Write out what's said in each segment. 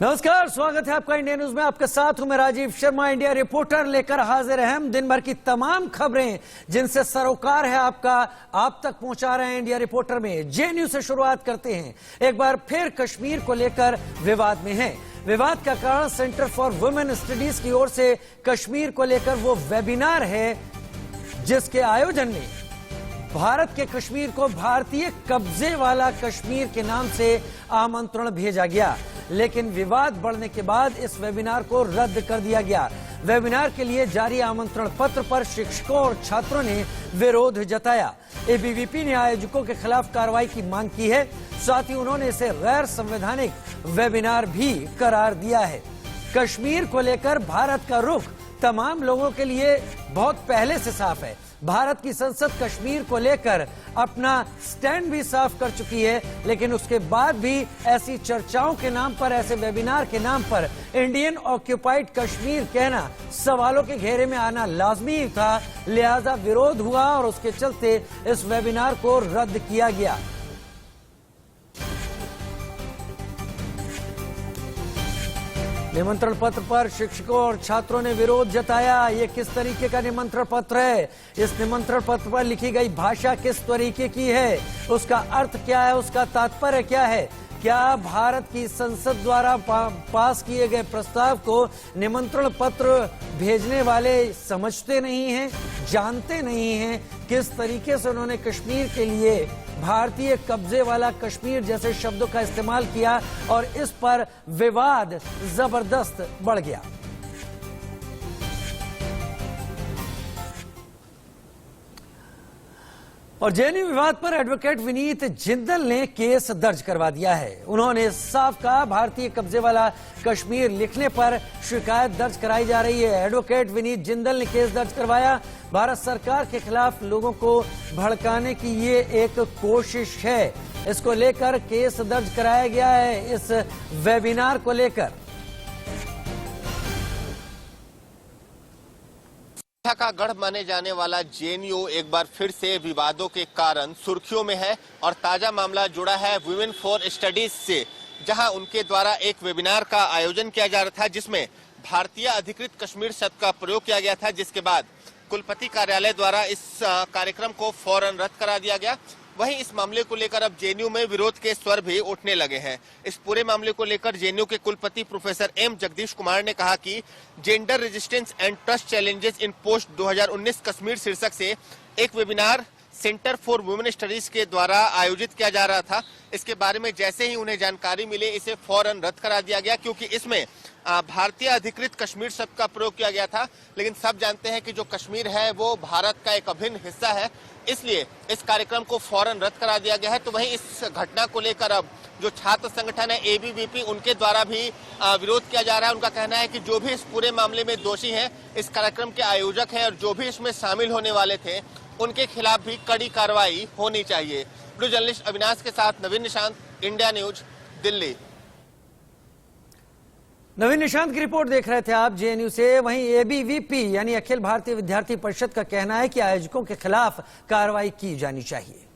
नमस्कार, स्वागत है आपका इंडिया न्यूज में। आपके साथ हूं मैं राजीव शर्मा, इंडिया रिपोर्टर लेकर हाजिर हैं। दिन भर की तमाम खबरें जिनसे सरोकार है आपका, आप तक पहुंचा रहे हैं इंडिया रिपोर्टर में। जेएनयू से शुरुआत करते हैं। एक बार फिर कश्मीर को लेकर विवाद में है। विवाद का कारण सेंटर फॉर वुमेन स्टडीज की ओर से कश्मीर को लेकर वो वेबिनार है जिसके आयोजन में भारत के कश्मीर को भारतीय कब्जे वाला कश्मीर के नाम से आमंत्रण भेजा गया, लेकिन विवाद बढ़ने के बाद इस वेबिनार को रद्द कर दिया गया। वेबिनार के लिए जारी आमंत्रण पत्र पर शिक्षकों और छात्रों ने विरोध जताया। एबीवीपी ने आयोजकों के खिलाफ कार्रवाई की मांग की है। साथ ही उन्होंने इसे गैर संवैधानिक वेबिनार भी करार दिया है। कश्मीर को लेकर भारत का रुख तमाम लोगों के लिए बहुत पहले से साफ है। भारत की संसद कश्मीर को लेकर अपना स्टैंड भी साफ कर चुकी है, लेकिन उसके बाद भी ऐसी चर्चाओं के नाम पर, ऐसे वेबिनार के नाम पर इंडियन ऑक्यूपाइड कश्मीर कहना सवालों के घेरे में आना लाजमी था। लिहाजा विरोध हुआ और उसके चलते इस वेबिनार को रद्द किया गया। निमंत्रण पत्र पर शिक्षकों और छात्रों ने विरोध जताया। ये किस तरीके का निमंत्रण पत्र है? इस निमंत्रण पत्र पर लिखी गई भाषा किस तरीके की है? उसका अर्थ क्या है? उसका तात्पर्य क्या है? क्या भारत की संसद द्वारा पास किए गए प्रस्ताव को निमंत्रण पत्र भेजने वाले समझते नहीं हैं, जानते नहीं हैं किस तरीके से उन्होंने कश्मीर के लिए भारतीय कब्जे वाला कश्मीर जैसे शब्दों का इस्तेमाल किया और इस पर विवाद जबरदस्त बढ़ गया। और जेएनयू विवाद पर एडवोकेट विनीत जिंदल ने केस दर्ज करवा दिया है। उन्होंने साफ कहा, भारतीय कब्जे वाला कश्मीर लिखने पर शिकायत दर्ज कराई जा रही है। एडवोकेट विनीत जिंदल ने केस दर्ज करवाया। भारत सरकार के खिलाफ लोगों को भड़काने की ये एक कोशिश है। इसको लेकर केस दर्ज कराया गया है। इस वेबिनार को लेकर का गढ़ माने जाने वाला जेएनयू एक बार फिर से विवादों के कारण सुर्खियों में है और ताजा मामला जुड़ा है वुमेन फॉर स्टडीज से, जहां उनके द्वारा एक वेबिनार का आयोजन किया जा रहा था जिसमें भारतीय अधिकृत कश्मीर शब्द का प्रयोग किया गया था, जिसके बाद कुलपति कार्यालय द्वारा इस कार्यक्रम को फौरन रद्द करा दिया गया। वहीं इस मामले को लेकर अब जेएनयू में विरोध के स्वर भी उठने लगे हैं। इस पूरे मामले को लेकर जेएनयू के कुलपति प्रोफेसर एम जगदीश कुमार ने कहा कि gender resistance and trust challenges in post 2019 Kashmir शीर्षक से एक webinar centre for women studies के द्वारा आयोजित किया जा रहा था। इसके बारे में जैसे ही उन्हें जानकारी मिली, इसे फौरन रद्द करा दिया गया, क्योंकि इसमें भारतीय अधिकृत कश्मीर शब्द का प्रयोग किया गया था। लेकिन सब जानते हैं कि जो कश्मीर है वो भारत का एक अभिन्न हिस्सा है, इसलिए इस कार्यक्रम को फौरन रद्द करा दिया गया है। तो वहीं इस घटना को लेकर अब जो छात्र संगठन है एबीवीपी, उनके द्वारा भी विरोध किया जा रहा है। उनका कहना है कि जो भी इस पूरे मामले में दोषी हैं, इस कार्यक्रम के आयोजक हैं और जो भी इसमें शामिल होने वाले थे, उनके खिलाफ भी कड़ी कार्रवाई होनी चाहिए। वीडियो जर्नलिस्ट अविनाश के साथ नवीन निशांत, इंडिया न्यूज, दिल्ली। नवीन निशांत की रिपोर्ट देख रहे थे आप जेएनयू से। वहीं एबीवीपी यानी अखिल भारतीय विद्यार्थी परिषद का कहना है कि आयोजकों के खिलाफ कार्रवाई की जानी चाहिए।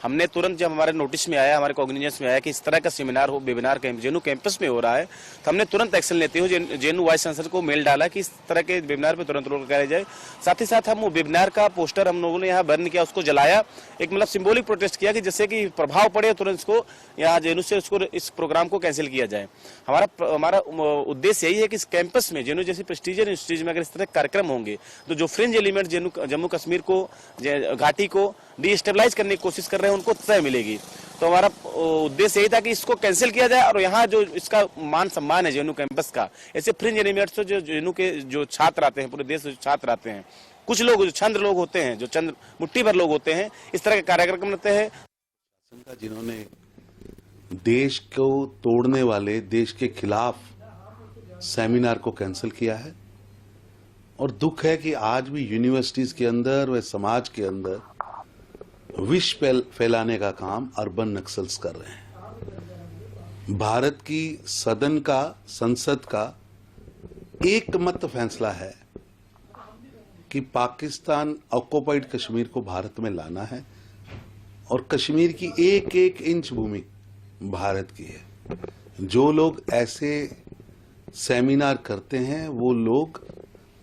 हमने तुरंत जब हमारे नोटिस में आया, हमारे कॉग्निजेंस में आया कि इस तरह का सेमिनार हो, वेबिनार जेएनयू कैंपस में हो रहा है, तो हमने तुरंत एक्शन लेते हुए जेएनयू वाइस चांसलर को मेल डाला कि इस तरह के वेबिनार पे तुरंत रोक लगाया जाए। साथ ही साथ हम वो वेबिनार का पोस्टर हम लोगों ने यहाँ बर्न किया, उसको जलाया, एक मतलब सिंबॉलिक प्रोटेस्ट किया कि जिससे कि प्रभाव पड़े, तुरंत इसको यहाँ जेएनयू से उसको इस प्रोग्राम को कैंसिल किया जाए। हमारा उद्देश्य यही है कि इस कैंपस में जेएनयू जैसी प्रेस्टीजियस इंस्टीट्यूट में अगर इस तरह कार्यक्रम होंगे तो जो फ्रिंज एलिमेंट जम्मू कश्मीर को, घाटी को डिस्टेबलाइज करने की कोशिश कर रहे हैं, उनको सह मिलेगी। तो हमारा उद्देश्य यही था कि इसको कैंसिल किया जाए और यहाँ जो इसका मान सम्मान है जेएनयू कैंपस का, ऐसे फ्रिंज एलिमेंट्स जो जेएनयू के जो छात्र आते हैं, पूरे देश से छात्र आते हैं, कुछ लोग जो चंद्र लोग होते हैं, जो चंद्र मुट्ठी भर लोग होते हैं, इस तरह के कार्यक्रम करते हैं। जिन्होंने देश को तोड़ने वाले, देश के खिलाफ सेमिनार को कैंसिल किया है, और दुख है कि आज भी यूनिवर्सिटीज के अंदर व समाज के अंदर विष फैलाने का काम अर्बन नक्सल्स कर रहे हैं। भारत की संसद का एक मत फैसला है कि पाकिस्तान ऑक्युपाइड कश्मीर को भारत में लाना है और कश्मीर की एक एक इंच भूमि भारत की है। जो लोग ऐसे सेमिनार करते हैं वो लोग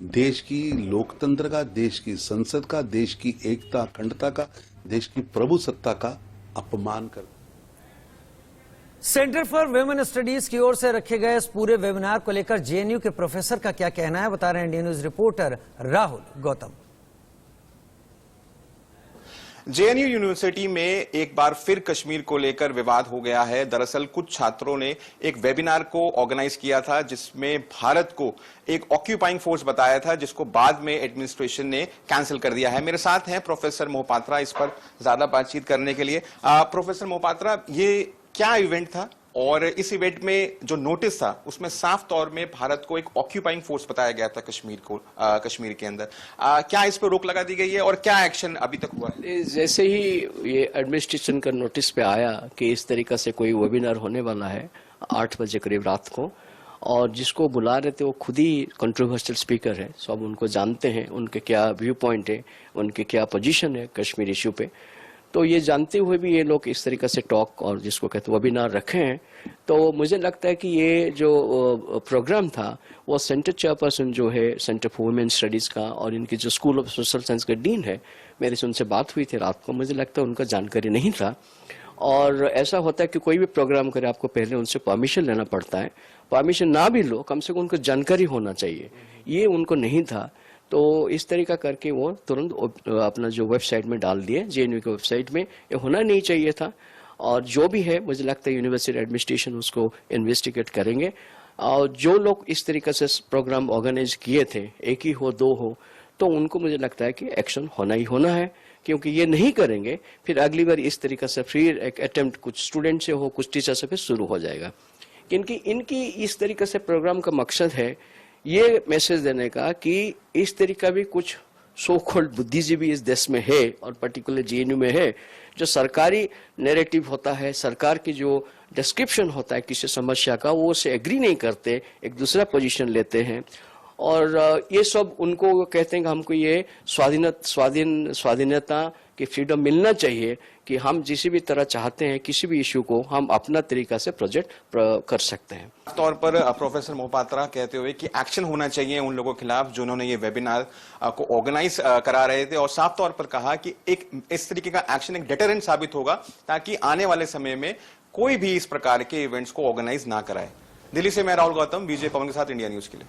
देश की लोकतंत्र का, देश की संसद का, देश की एकता अखंडता का, देश की प्रभुसत्ता का अपमान करते हैं। सेंटर फॉर विमेन स्टडीज की ओर से रखे गए इस पूरे वेबिनार को लेकर जेएनयू के प्रोफेसर का क्या कहना है, बता रहे हैं India news reporter Rahul Gautam. JNU university में एक बार फिर कश्मीर को लेकर विवाद हो गया है। दरअसल कुछ छात्रों ने एक वेबिनार को ऑर्गेनाइज किया था जिसमें भारत को एक ऑक्यूपाइंग फोर्स बताया था, जिसको बाद में एडमिनिस्ट्रेशन ने कैंसिल कर दिया है। मेरे साथ हैं प्रोफेसर मोहपात्रा इस पर ज्यादा बातचीत करने के लिए। प्रोफेसर मोहपात्रा, ये क्या इवेंट था और इस इवेंट में जो नोटिस था उसमें साफ तौर में भारत को एक ऑक्यूपाइंग फोर्स बताया गया था कश्मीर के अंदर। क्या इस पर रोक लगा दी गई है और क्या एक्शन अभी तक हुआ है? जैसे ही ये एडमिनिस्ट्रेशन का नोटिस पे आया कि इस तरीका से कोई वेबिनार होने वाला है 8 बजे करीब रात को, और जिसको बुला रहे थे वो खुद ही कंट्रोवर्शियल स्पीकर है, सब उनको जानते हैं, उनके क्या व्यू पॉइंट है, उनके क्या पोजीशन है कश्मीर इश्यू पे, तो ये जानते हुए भी ये लोग इस तरीके से टॉक और जिसको कहते हैं वेबिनार रखे हैं। तो मुझे लगता है कि ये जो प्रोग्राम था वो सेंटर चेयरपर्सन जो है सेंटर फॉर वुमेन स्टडीज़ का और इनकी जो स्कूल ऑफ सोशल साइंस के डीन है, मेरे से उनसे बात हुई थी रात को, मुझे लगता है उनका जानकारी नहीं था। और ऐसा होता है कि कोई भी प्रोग्राम करे आपको पहले उनसे परमिशन लेना पड़ता है, परमिशन ना भी लो कम से कम उनको जानकारी होना चाहिए, ये उनको नहीं था। तो इस तरीका करके वो तुरंत अपना जो वेबसाइट में डाल दिए, जेएनयू की वेबसाइट में, ये होना नहीं चाहिए था। और जो भी है मुझे लगता है यूनिवर्सिटी एडमिनिस्ट्रेशन उसको इन्वेस्टिगेट करेंगे, और जो लोग इस तरीके से प्रोग्राम ऑर्गेनाइज किए थे, एक ही हो दो हो, तो उनको मुझे लगता है कि एक्शन होना ही होना है, क्योंकि ये नहीं करेंगे फिर अगली बार इस तरीके से फिर एक अटेम्प्ट कुछ स्टूडेंट से हो, कुछ टीचर से फिर शुरू हो जाएगा। इनकी इस तरीके से प्रोग्राम का मकसद है ये मैसेज देने का कि इस तरीका भी कुछ सो कॉल्ड बुद्धिजीवी इस देश में है और पर्टिकुलर जेएनयू में है, जो सरकारी नैरेटिव होता है, सरकार की जो डिस्क्रिप्शन होता है किसी समस्या का, वो उससे एग्री नहीं करते, एक दूसरा पोजीशन लेते हैं। और ये सब उनको कहते हैं कि हमको ये स्वाधीनता की फ्रीडम मिलना चाहिए कि हम जिस भी तरह चाहते हैं किसी भी इश्यू को हम अपना तरीका से प्रोजेक्ट कर सकते हैं। तौर पर प्रोफेसर मोहपात्रा कहते हुए कि एक्शन होना चाहिए उन लोगों के खिलाफ जिन्होंने ये वेबिनार को ऑर्गेनाइज करा रहे थे, और साफ तौर पर कहा कि एक इस तरीके का एक्शन एक डेटरेंट साबित होगा ताकि आने वाले समय में कोई भी इस प्रकार के इवेंट्स को ऑर्गेनाइज ना कराए। दिल्ली से मैं राहुल गौतम, विजय पवन के साथ, इंडिया न्यूज के लिए।